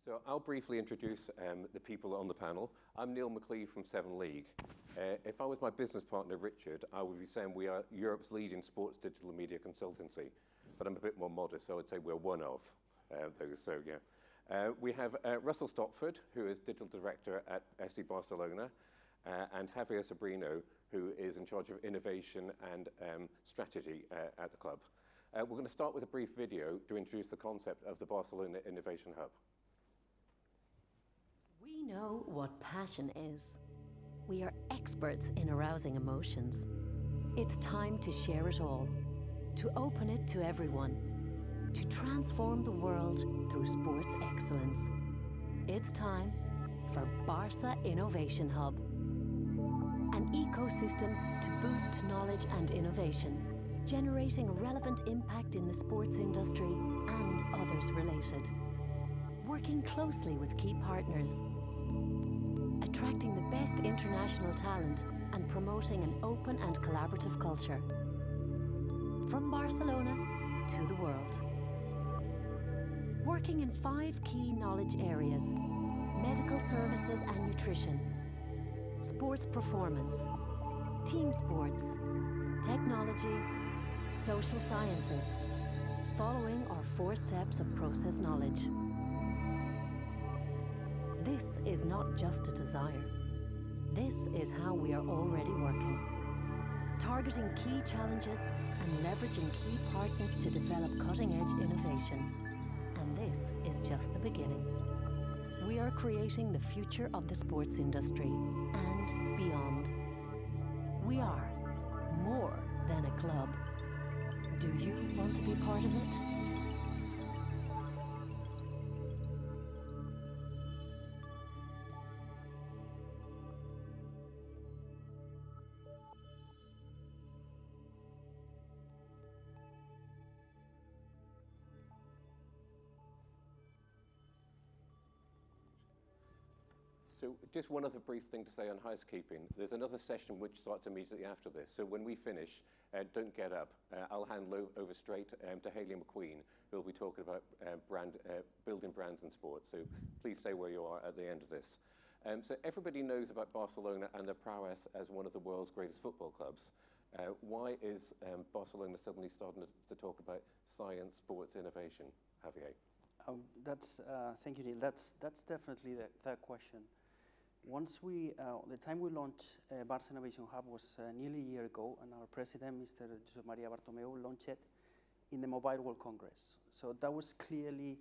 So I'll briefly introduce the people on the panel. I'm Neal McLeave from 7 League. If I was my business partner, Richard, I would be saying we are Europe's leading sports digital media consultancy, but I'm a bit more modest, so I would say we're one of those. So yeah, we have Rusell Stopford, who is digital director at FC Barcelona, and Javier Sobrino, who is in charge of innovation and strategy at the club. We're going to start with a brief video to introduce the concept of the Barcelona Innovation Hub. We know what passion is. We are experts in arousing emotions. It's time to share it all, to open it to everyone, to transform the world through sports excellence. It's time for Barça Innovation Hub, an ecosystem to boost knowledge and innovation, generating relevant impact in the sports industry and others related. Working closely with key partners, attracting the best international talent and promoting an open and collaborative culture. From Barcelona to the world. Working in 5 key knowledge areas: medical services and nutrition, sports performance, team sports, technology, social sciences, following our 4 steps of process knowledge. This is not just a desire. This is how we are already working. Targeting key challenges and leveraging key partners to develop cutting-edge innovation. And this is just the beginning. We are creating the future of the sports industry and beyond. We are more than a club. Do you want to be part of it? So just one other brief thing to say on housekeeping. There's another session which starts immediately after this. So when we finish, don't get up. I'll hand over straight to Hayley McQueen, who will be talking about building brands in sports. So please stay where you are at the end of this. So everybody knows about Barcelona and their prowess as one of the world's greatest football clubs. Why is Barcelona suddenly starting to talk about science, sports, innovation? Javier. Thank you, Neal. That's definitely the question. Once the time we launched Barça Innovation Hub was nearly a year ago, and our president, Mr. Josep Maria Bartomeu, launched it in the Mobile World Congress. So that was clearly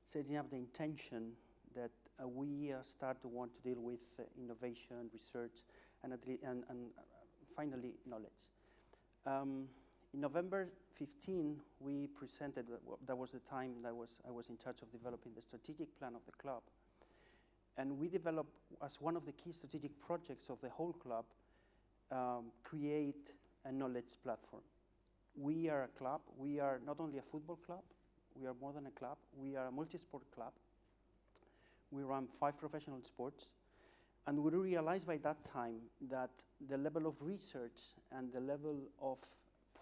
setting up the intention that we start to want to deal with innovation, research, and finally knowledge. In November 15, we presented, that was the time that I was in charge of developing the strategic plan of the club. And we developed, as one of the key strategic projects of the whole club, create a knowledge platform. We are a club. We are not only a football club. We are more than a club. We are a multi-sport club. We run 5 professional sports. And we realized by that time that the level of research and the level of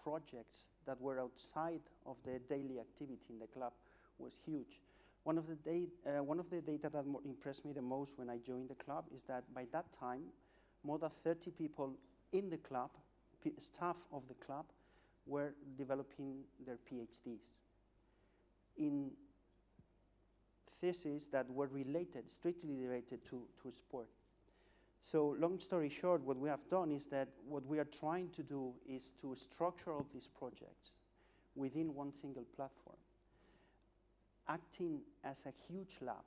projects that were outside of the daily activity in the club was huge. One of the data that impressed me the most when I joined the club is that by that time, more than 30 people in the club, staff of the club, were developing their PhDs in theses that were strictly related to sport. So long story short, what we have done is that what we are trying to do is to structure all these projects within one single platform, acting as a huge lab,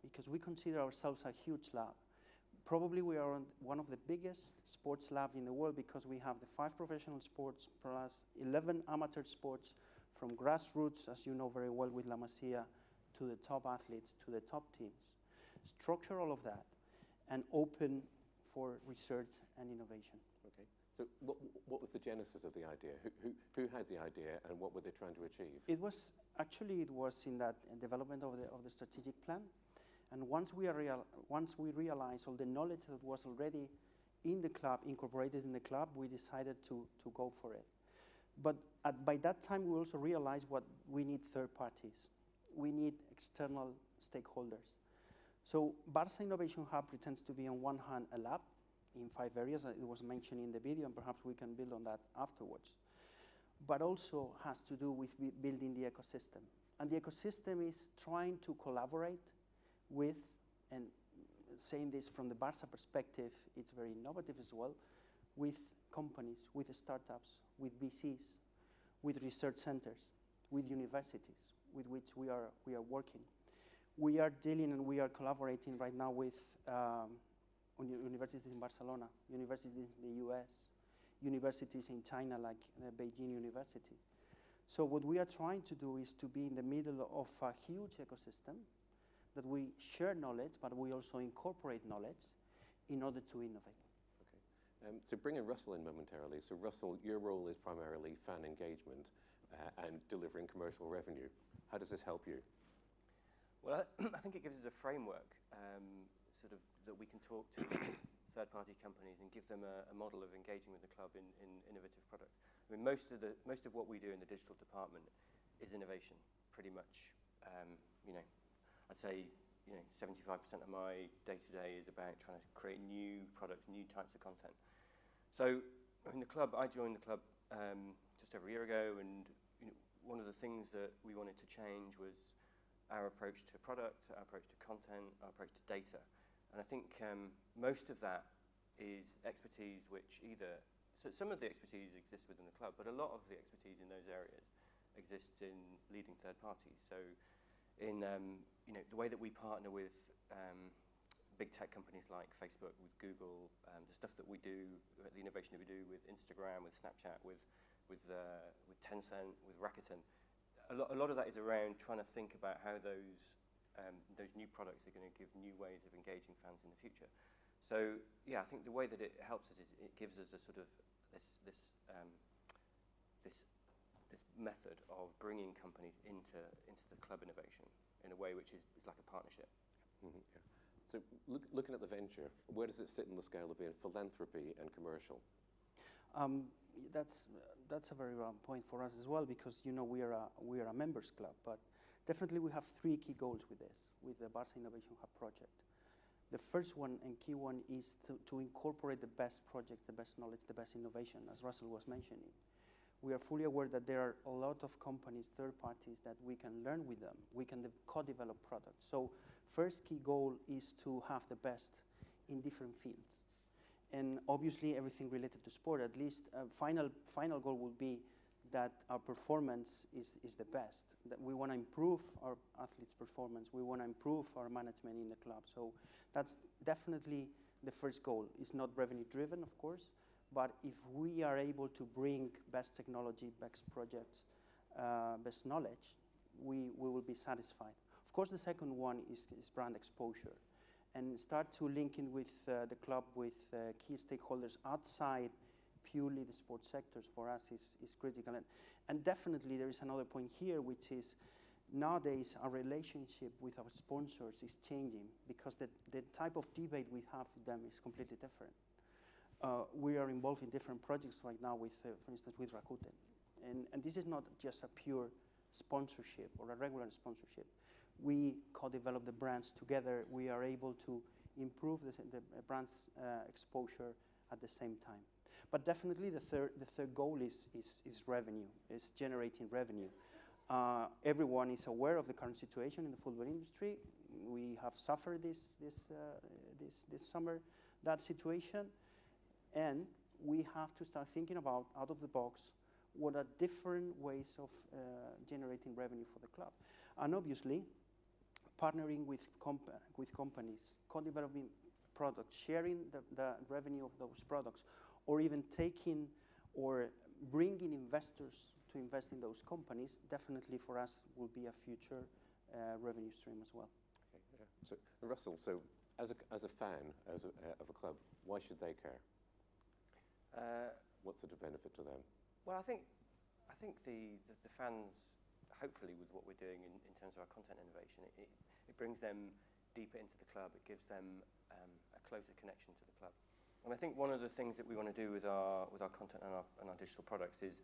because we consider ourselves a huge lab. Probably we are one of the biggest sports labs in the world because we have the 5 professional sports plus 11 amateur sports, from grassroots, as you know very well with La Masia, to the top athletes, to the top teams. Structure all of that and open for research and innovation. Okay. So what was the genesis of the idea? Who had the idea and what were they trying to achieve? It was in that development of the strategic plan. And once we realized all the knowledge that was already in the club, incorporated in the club, we decided to go for it. But by that time, we also realized we need third parties. We need external stakeholders. So Barça Innovation Hub pretends to be on one hand a lab in 5 areas. It was mentioned in the video, and perhaps we can build on that afterwards. But also has to do with building the ecosystem. And the ecosystem is trying to collaborate with, and saying this from the Barça perspective, it's very innovative as well, with companies, with startups, with VCs, with research centers, with universities with which we are working. We are dealing and we are collaborating right now with universities in Barcelona, universities in the US, universities in China like Beijing University. So what we are trying to do is to be in the middle of a huge ecosystem that we share knowledge, but we also incorporate knowledge in order to innovate. Okay. So bringing Rusell in momentarily. So Rusell, your role is primarily fan engagement and delivering commercial revenue. How does this help you? Well, I think it gives us a framework sort of that we can talk to third-party companies and give them a model of engaging with the club in innovative products. I mean, most of what we do in the digital department is innovation, pretty much. I'd say 75% of my day-to-day is about trying to create new products, new types of content. So in the club, I joined the club just over a year ago, and one of the things that we wanted to change was our approach to product, our approach to content, our approach to data. And I think most of that is expertise which so some of the expertise exists within the club, but a lot of the expertise in those areas exists in leading third parties. So in the way that we partner with big tech companies like Facebook, with Google, the stuff that we do, the innovation that we do with Instagram, with Snapchat, with Tencent, with Rakuten, a lot of that is around trying to think about how those new products are going to give new ways of engaging fans in the future. So yeah, I think the way that it helps us is it gives us a sort of this method of bringing companies into the club innovation in a way which is like a partnership. Mm-hmm, yeah. So looking at the venture, where does it sit in the scale of being philanthropy and commercial? That's a very round point for us as well, because we are a members club, but definitely we have 3 key goals with the Barça Innovation Hub project. The first one and key one is to incorporate the best projects, the best knowledge, the best innovation, as Rusell was mentioning. We are fully aware that there are a lot of companies, third parties, that we can learn with them. We can co-develop products. So first key goal is to have the best in different fields. And obviously everything related to sport, at least final goal will be that our performance is the best. That we want to improve our athletes' performance. We want to improve our management in the club. So that's definitely the first goal. It's not revenue driven, of course, but if we are able to bring best technology, best projects, best knowledge, we will be satisfied. Of course, the second one is brand exposure, and start to link in with the club with key stakeholders outside purely the sports sectors for us is critical. And definitely there is another point here, which is nowadays our relationship with our sponsors is changing, because the type of debate we have with them is completely different. We are involved in different projects right now with, for instance, with Rakuten. And this is not just a pure sponsorship or a regular sponsorship. We co-develop the brands together. We are able to improve the brand's exposure at the same time. But definitely the third goal is revenue, is generating revenue. Everyone is aware of the current situation in the football industry. We have suffered this summer that situation, and we have to start thinking about, out of the box, what are different ways of generating revenue for the club. And obviously, partnering with companies, co-developing products, sharing the revenue of those products, or even taking or bringing investors to invest in those companies, definitely for us will be a future revenue stream as well. Okay, yeah. So Rusell, as a fan of a club, why should they care? What's the benefit to them? Well, I think the fans, hopefully with what we're doing in terms of our content innovation, it brings them deeper into the club. It gives them a closer connection to the club. And I think one of the things that we want to do with our content and our digital products is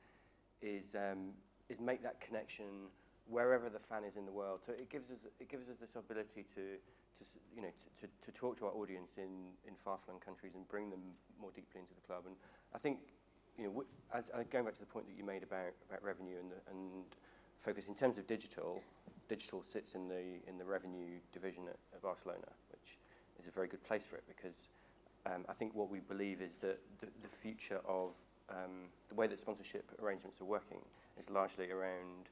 make that connection wherever the fan is in the world. So it gives us this ability to talk to our audience in far-flung countries and bring them more deeply into the club. And I think, as going back to the point that you made about revenue and focus in terms of digital sits in the revenue division at Barcelona, which is a very good place for it, because I think what we believe is that the future of the way that sponsorship arrangements are working is largely around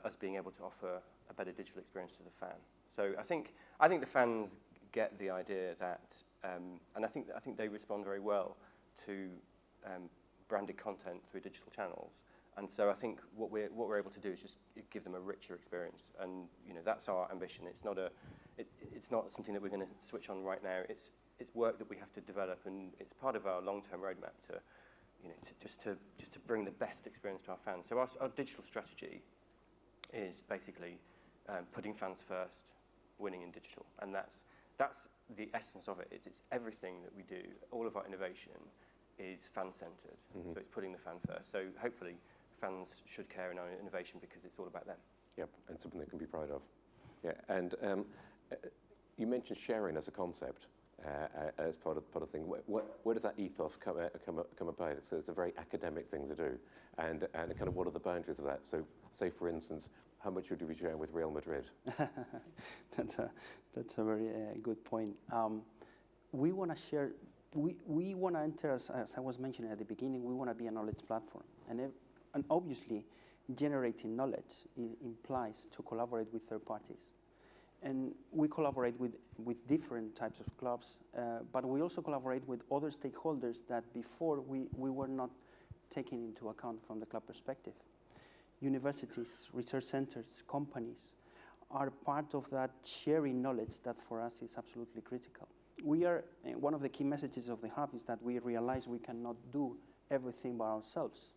us being able to offer a better digital experience to the fan. So I think the fans get the idea that, and I think they respond very well to branded content through digital channels. And so I think what we're able to do is just give them a richer experience, and that's our ambition. It's not something that we're going to switch on right now. It's work that we have to develop, and it's part of our long-term roadmap to bring the best experience to our fans. So our digital strategy is basically putting fans first, winning in digital, and that's the essence of it. It's everything that we do. All of our innovation is fan-centered, so it's putting the fan first. So hopefully fans should care in our innovation because it's all about them. Yep, and something they can be proud of. Yeah, and you mentioned sharing as a concept as part of the thing. Where does that ethos come about? So it's a very academic thing to do, and kind of what are the boundaries of that? So, say for instance, how much would you be sharing with Real Madrid? That's a very good point. We want to share. We want to enter, as I was mentioning at the beginning, we want to be a knowledge platform, and obviously, generating knowledge implies to collaborate with third parties. And we collaborate with different types of clubs, but we also collaborate with other stakeholders that before we were not taking into account from the club perspective. Universities, research centers, companies are part of that sharing knowledge that for us is absolutely critical. We are, one of the key messages of the Hub is that we realize we cannot do everything by ourselves.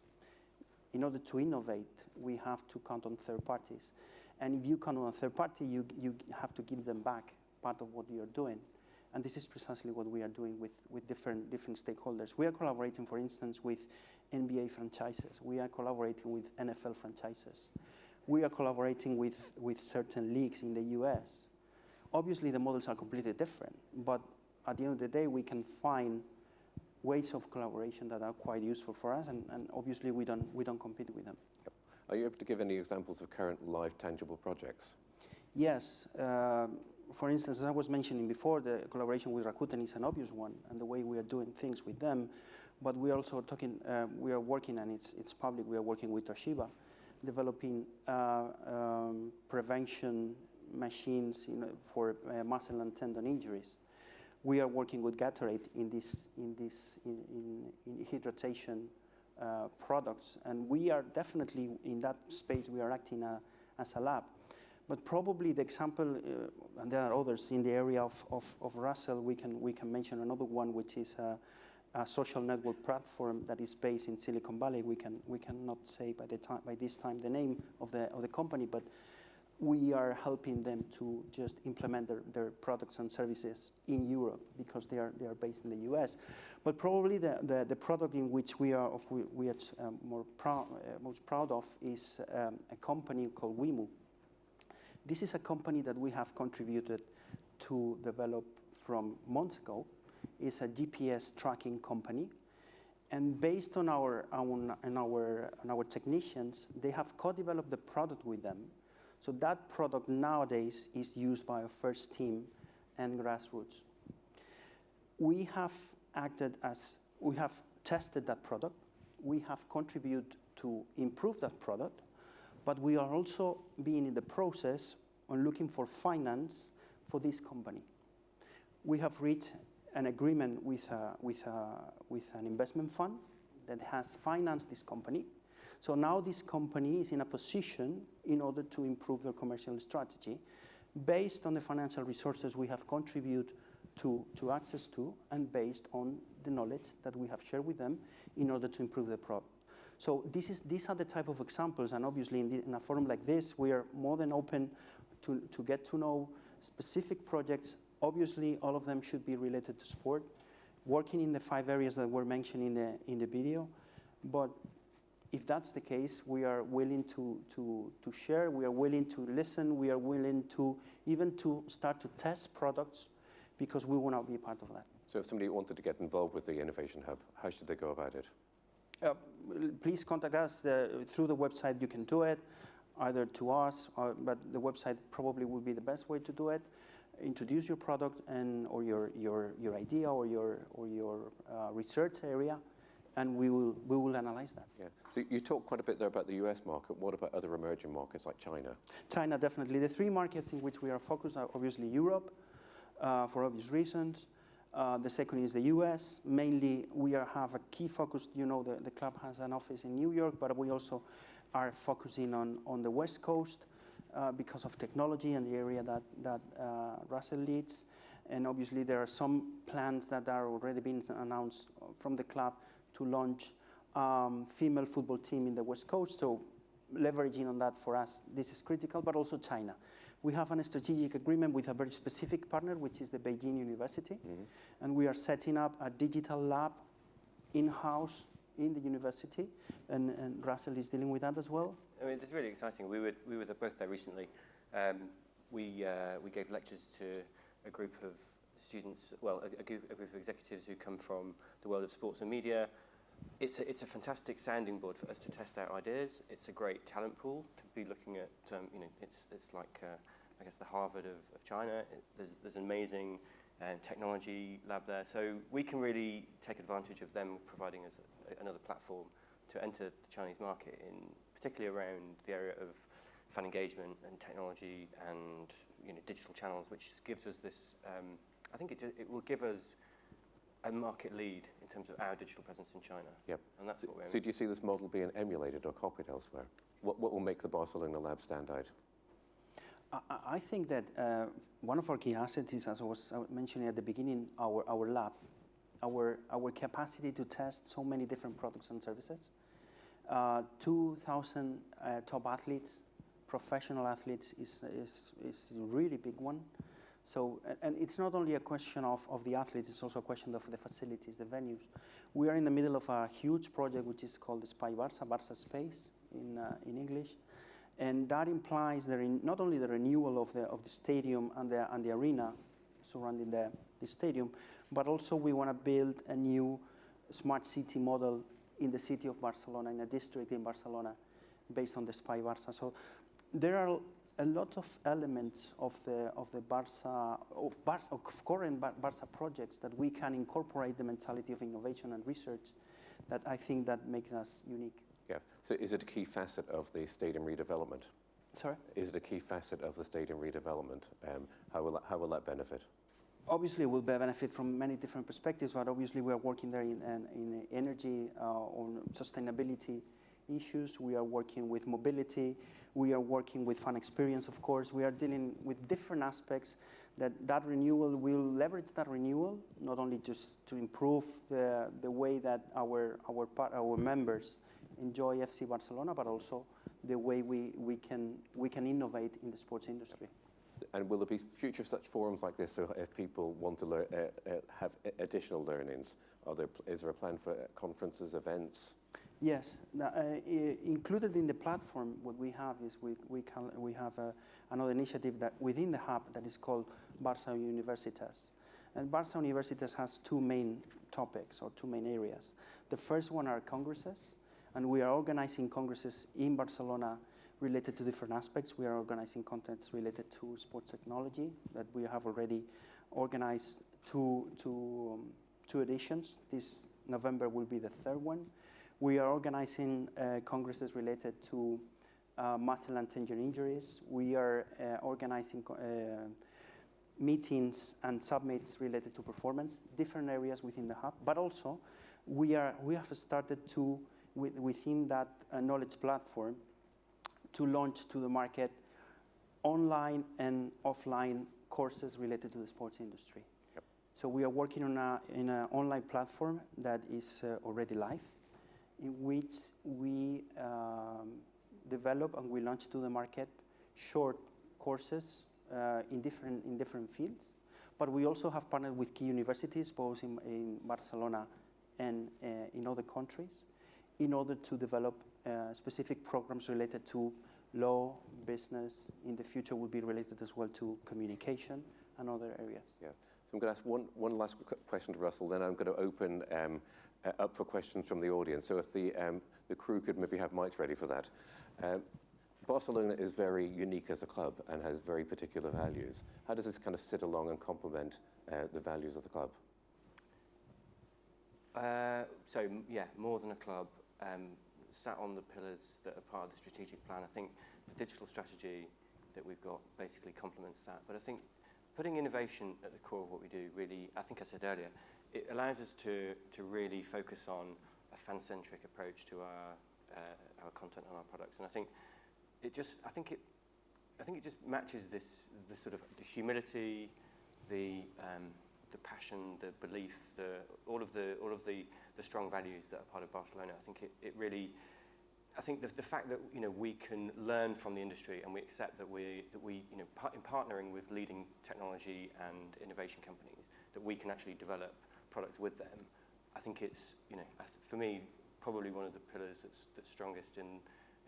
In order to innovate, we have to count on third parties. And if you count on a third party, you have to give them back part of what you're doing. And this is precisely what we are doing with different stakeholders. We are collaborating, for instance, with NBA franchises. We are collaborating with NFL franchises. We are collaborating with certain leagues in the US. Obviously, the models are completely different, but at the end of the day, we can find ways of collaboration that are quite useful for us, and obviously we don't compete with them. Yep. Are you able to give any examples of current live tangible projects? Yes. For instance, as I was mentioning before, the collaboration with Rakuten is an obvious one, and the way we are doing things with them. But we are also talking, we are working, and it's public, we are working with Toshiba, developing prevention machines for muscle and tendon injuries. We are working with Gatorade in hydration products, and we are definitely in that space. We are acting as a lab. But probably the example, and there are others in the area of Rusell. We can mention another one, which is a social network platform that is based in Silicon Valley. We cannot say by this time the name of the company, but we are helping them to just implement their products and services in Europe because they are based in the US. But probably the product in which we are most proud of is a company called Wimu. This is a company that we have contributed to develop from months ago. It's a GPS tracking company, and based on our technicians, they have co-developed the product with them. So that product nowadays is used by our first team and grassroots. We have tested that product. We have contributed to improve that product, but we are also being in the process on looking for finance for this company. We have reached an agreement with an investment fund that has financed this company. So now this company is in a position in order to improve their commercial strategy based on the financial resources we have contributed to access to and based on the knowledge that we have shared with them in order to improve the product. So these are the type of examples, and obviously in a forum like this, we are more than open to get to know specific projects. Obviously, all of them should be related to sport, working in the 5 areas that were mentioned in the video. But if that's the case, we are willing to share, we are willing to listen, we are willing to even to start to test products because we want to be part of that. So if somebody wanted to get involved with the Innovation Hub, how should they go about it? Please contact us through the website. You can do it either to us, but the website probably would be the best way to do it. Introduce your product or your idea or your research area, and we will analyze that. Yeah. So you talked quite a bit there about the US market. What about other emerging markets like China? China, definitely. The three markets in which we are focused are obviously Europe, for obvious reasons. The second is the US. Mainly, we have a key focus. You know, the club has an office in New York, but we also are focusing on the West Coast because of technology and the area that Rusell leads. And obviously, there are some plans that are already being announced from the club to launch female football team in the West Coast. So leveraging on that for us, this is critical, but also China. We have a strategic agreement with a very specific partner, which is the Beijing University. And we are setting up a digital lab in-house in the university, and Rusell is dealing with that as well. I mean, it's really exciting. We were both there recently. We gave lectures to a group of students, well, a group of executives who come from the world of sports and media. It's a fantastic sounding board for us to test out ideas. It's a great talent pool to be looking at. You know, it's like I guess the Harvard of China. There's an amazing technology lab there, so we can really take advantage of them providing us another platform to enter the Chinese market, particularly around the area of fan engagement and technology and digital channels, which gives us this. I think it will give us a market lead in terms of our digital presence in China. Yep. And that's what we're. So do you see this model being emulated or copied elsewhere? What will make the Barcelona lab stand out? I think that one of our key assets is, as I was mentioning at the beginning, our lab, our capacity to test so many different products and services. 2,000 top athletes, professional athletes is a really big one. So, and it's not only a question of the athletes, it's also a question of the facilities, the venues. We are in the middle of a huge project which is called the Spy Barça, Barça Space in English. And that implies not only the renewal of the stadium and the arena surrounding the stadium, but also we want to build a new smart city model in the city of Barcelona, in a district in Barcelona, based on the Spy Barça. So there are a lot of elements of the current Barça projects that we can incorporate the mentality of innovation and research that I think that makes us unique. Yeah. So is it a key facet of the stadium redevelopment? Sorry? Is it a key facet of the stadium redevelopment? How will that benefit? Obviously, we'll benefit from many different perspectives, but obviously we are working there in energy, on sustainability issues. We are working with mobility. We are working with fan experience, of course. We are dealing with different aspects that renewal will leverage that renewal, not only just to improve the way that our members enjoy FC Barcelona, but also the way we can innovate in the sports industry. And will there be future such forums like this? So if people want to learn, have additional learnings, is there a plan for conferences, events? Yes, included in the platform, what we have is we have another initiative that within the hub that is called Barça Universitas. And Barça Universitas has two main topics or two main areas. The first one are congresses, and we are organizing congresses in Barcelona related to different aspects. We are organizing contents related to sports technology that we have already organized two editions. This November will be the third one. We are organizing congresses related to muscle and tendon injuries. We are organizing meetings and summits related to performance, different areas within the hub. But also, we have started to, within that knowledge platform, to launch to the market online and offline courses related to the sports industry. Yep. So we are working on in an online platform that is already live, in which we develop and we launch to the market short courses in different fields. But we also have partnered with key universities, both in Barcelona and in other countries, in order to develop specific programs related to law, business. In the future will be related as well to communication and other areas. Yeah. So I'm going to ask one last question to Rusell, then I'm going to open up for questions from the audience. So if the crew could maybe have mics ready for that. Barcelona is very unique as a club and has very particular values. How does this kind of sit along and complement the values of the club? So yeah, more than a club, sat on the pillars that are part of the strategic plan. I think the digital strategy that we've got basically complements that. But I think putting innovation at the core of what we do really, I think I said earlier, it allows us to really focus on a fan-centric approach to our content and our products. And I think it just matches this the sort of the humility, the passion, the belief, all of the strong values that are part of Barcelona. I think it really, I think the fact that we can learn from the industry and we accept that we in partnering with leading technology and innovation companies, that we can actually develop products with them. I think it's for me probably one of the pillars that's strongest in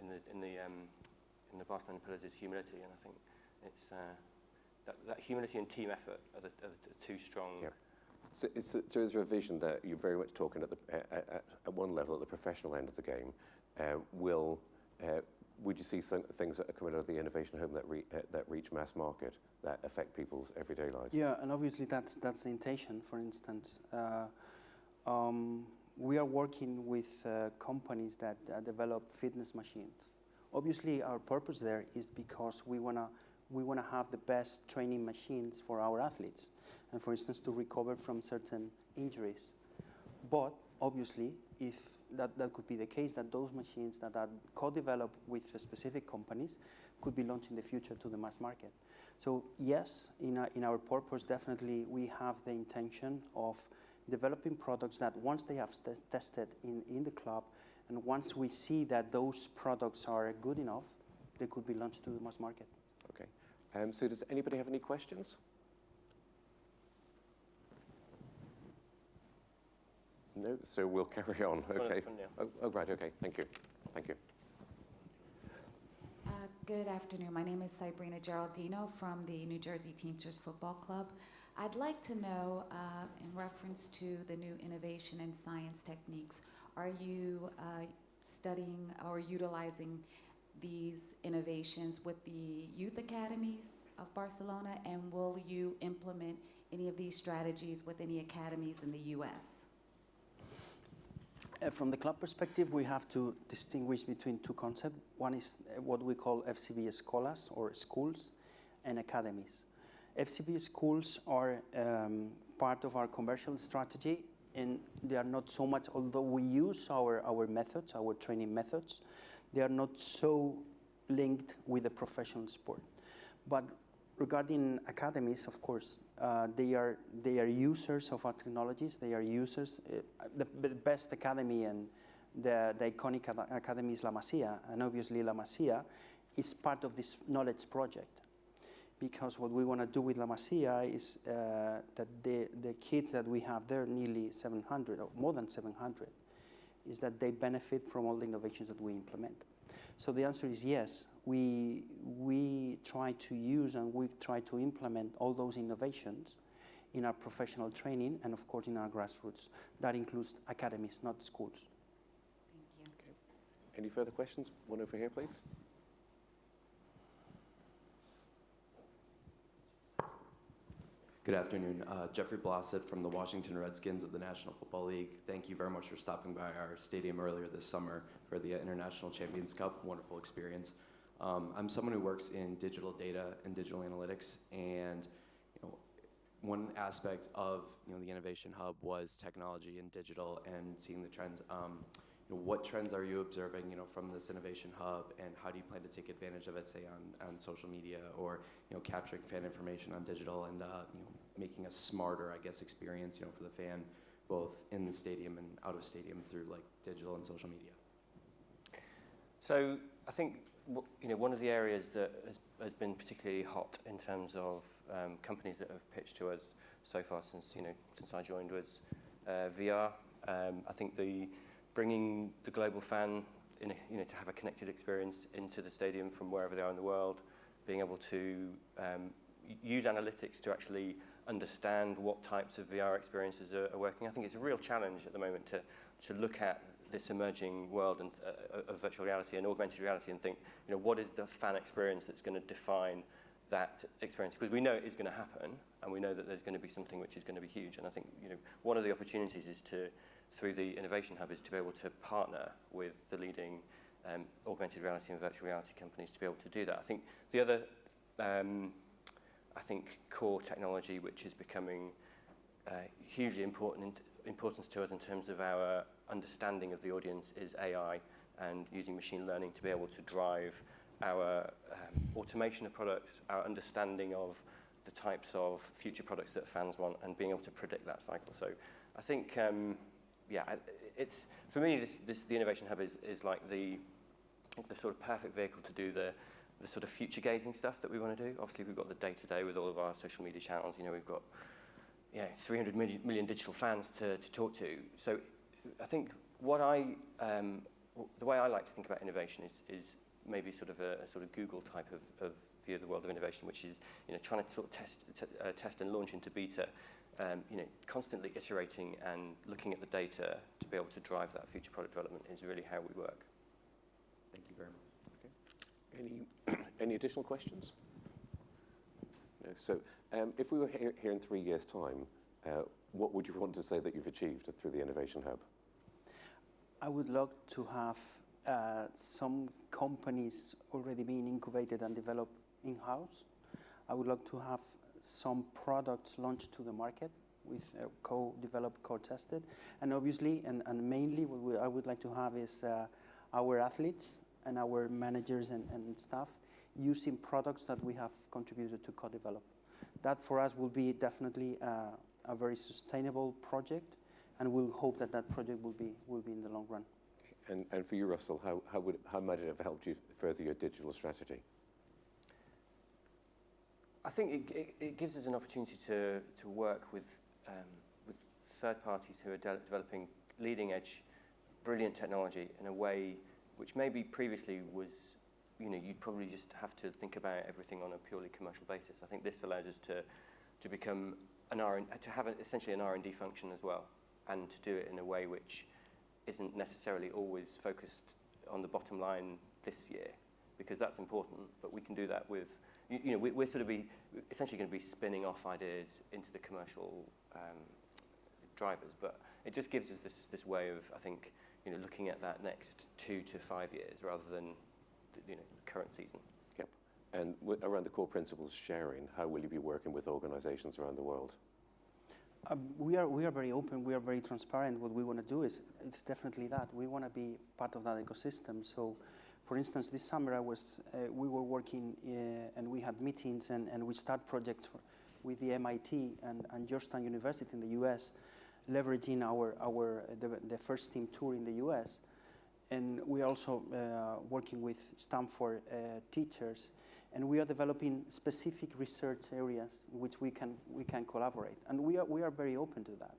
the Barcelona pillars is humility, and I think it's that humility and team effort are the two strong. Yeah. So is there a vision that you're very much talking at one level, at the professional end of the game? Would you see some things that are coming out of the Innovation Hub that reach mass market, that affect people's everyday lives? Yeah, and obviously that's the intention. For instance, we are working with companies that develop fitness machines. Obviously, our purpose there is because we wanna have the best training machines for our athletes, and for instance, to recover from certain injuries. But obviously, if that could be the case, that those machines that are co-developed with specific companies could be launched in the future to the mass market. So yes, in our purpose, definitely we have the intention of developing products that once they have tested in the club, and once we see that those products are good enough, they could be launched to the mass market. Okay. So does anybody have any questions? No? So we'll carry on. Okay. Oh, right. Okay. Thank you. Thank you. Good afternoon. My name is Sobrino Geraldino from the New Jersey Teamsters Football Club. I'd like to know, in reference to the new innovation and science techniques, are you studying or utilizing these innovations with the youth academies of Barcelona, and will you implement any of these strategies with any academies in the U.S.? From the club perspective, we have to distinguish between two concepts. One is what we call FCB escolas, or schools, and academies. FCB schools are part of our commercial strategy, and they are not so much, although we use our methods, our training methods, they are not so linked with the professional sport. But regarding academies, of course, they are users of our technologies. They are users. The best academy and the iconic academy is La Masia, and obviously La Masia is part of this knowledge project. Because what we want to do with La Masia is that the kids that we have there, nearly 700 or more than 700, is that they benefit from all the innovations that we implement. So the answer is yes. We try to use and we try to implement all those innovations in our professional training and of course in our grassroots. That includes academies, not schools. Thank you. Okay. Any further questions? One over here, please. Good afternoon. Jeffrey Blossett from the Washington Redskins of the National Football League. Thank you very much for stopping by our stadium earlier this summer for the International Champions Cup. Wonderful experience. I'm someone who works in digital data and digital analytics, and one aspect of the Innovation Hub was technology and digital and seeing the trends. What trends are you observing from this Innovation Hub, and how do you plan to take advantage of it, say on social media, or capturing fan information on digital and making a smarter, I guess, experience for the fan, both in the stadium and out of stadium through like digital and social media? So I think one of the areas that has been particularly hot in terms of companies that have pitched to us so far since I joined was VR. I think bringing the global fan to have a connected experience into the stadium from wherever they are in the world, being able to use analytics to actually understand what types of VR experiences are working. I think it's a real challenge at the moment to look at this emerging world and, of virtual reality and augmented reality and think, what is the fan experience that's going to define that experience? Because we know it is going to happen, and we know that there's going to be something which is going to be huge. And I think one of the opportunities is through the Innovation Hub, is to be able to partner with the leading augmented reality and virtual reality companies to be able to do that. I think the other core technology which is becoming hugely important to us in terms of our understanding of the audience is AI, and using machine learning to be able to drive our automation of products, our understanding of the types of future products that fans want, and being able to predict that cycle. So I think, it's for me, the Innovation Hub is like it's the sort of perfect vehicle to do the sort of future gazing stuff that we want to do. Obviously, we've got the day-to-day with all of our social media channels. We've got 300 million digital fans to talk to. So I think the way I like to think about innovation is maybe sort of a sort of Google type of view of the world of innovation, which is trying to sort of test and launch into beta, constantly iterating and looking at the data to be able to drive that future product development is really how we work. Thank you very much. Any additional questions? No. So if we were here in 3 years' time, what would you want to say that you've achieved through the Innovation Hub? I would love to have some companies already being incubated and developed in-house. I would love to have some products launched to the market with co-developed, co-tested. And obviously, and mainly what I would like to have is our athletes and our managers and staff using products that we have contributed to co-develop. That for us will be definitely a very sustainable project, and we'll hope that that project will be in the long run. And for you, Rusell, how might it have helped you further your digital strategy? I think it gives us an opportunity to work with third parties who are developing leading edge, brilliant technology in a way which maybe previously was, you'd probably just have to think about everything on a purely commercial basis. I think this allows us to become to have essentially an R&D function as well, and to do it in a way which isn't necessarily always focused on the bottom line this year, because that's important. But we can do that with, we're sort of essentially going to be spinning off ideas into the commercial drivers. But it just gives us this way of, I think, looking at that next 2 to 5 years rather than the current season. Yep. And around the core principles sharing, how will you be working with organizations around the world? We are very open. We are very transparent. What we want to do it's definitely that. We want to be part of that ecosystem. So, for instance, this summer we were working and we had meetings and we start projects with the MIT and Georgetown University in the U.S., leveraging the first team tour in the U.S. And we are also working with Stanford teachers, and we are developing specific research areas in which we can collaborate, and we are very open to that.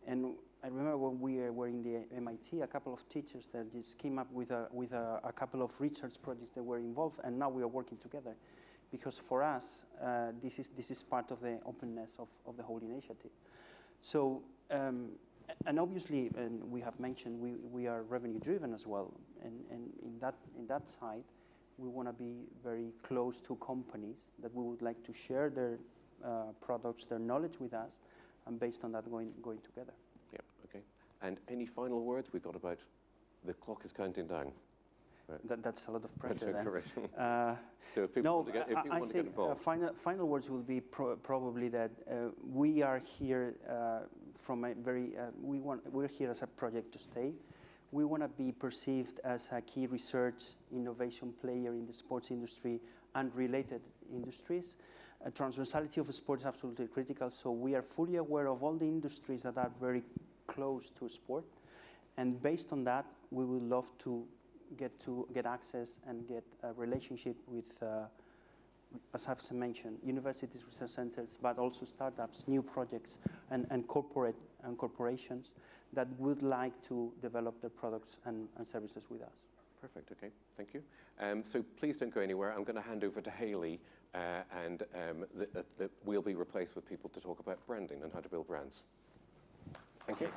And I remember when we were in the MIT, a couple of teachers that just came up with a couple of research projects that were involved, and now we are working together, because for us this is part of the openness of the whole initiative. So. And obviously, and we have mentioned, we are revenue driven as well, and in that side, we want to be very close to companies that we would like to share their products, their knowledge with us, and based on that, going together. Yep. Okay. And any final words? We've got about, the clock is counting down. Right. That's a lot of pressure. That's correct. So if people want to get involved. Final words will be probably that we are here from a very we're here as a project to stay. We want to be perceived as a key research innovation player in the sports industry and related industries. Transversality of sport is absolutely critical. So we are fully aware of all the industries that are very close to sport, and based on that, we would love to get access and get a relationship with, as I've mentioned, universities, research centers, but also startups, new projects, and corporations that would like to develop their products and services with us. Perfect, okay, thank you. So please don't go anywhere. I'm going to hand over to Hayley, and we'll be replaced with people to talk about branding and how to build brands. Thank you.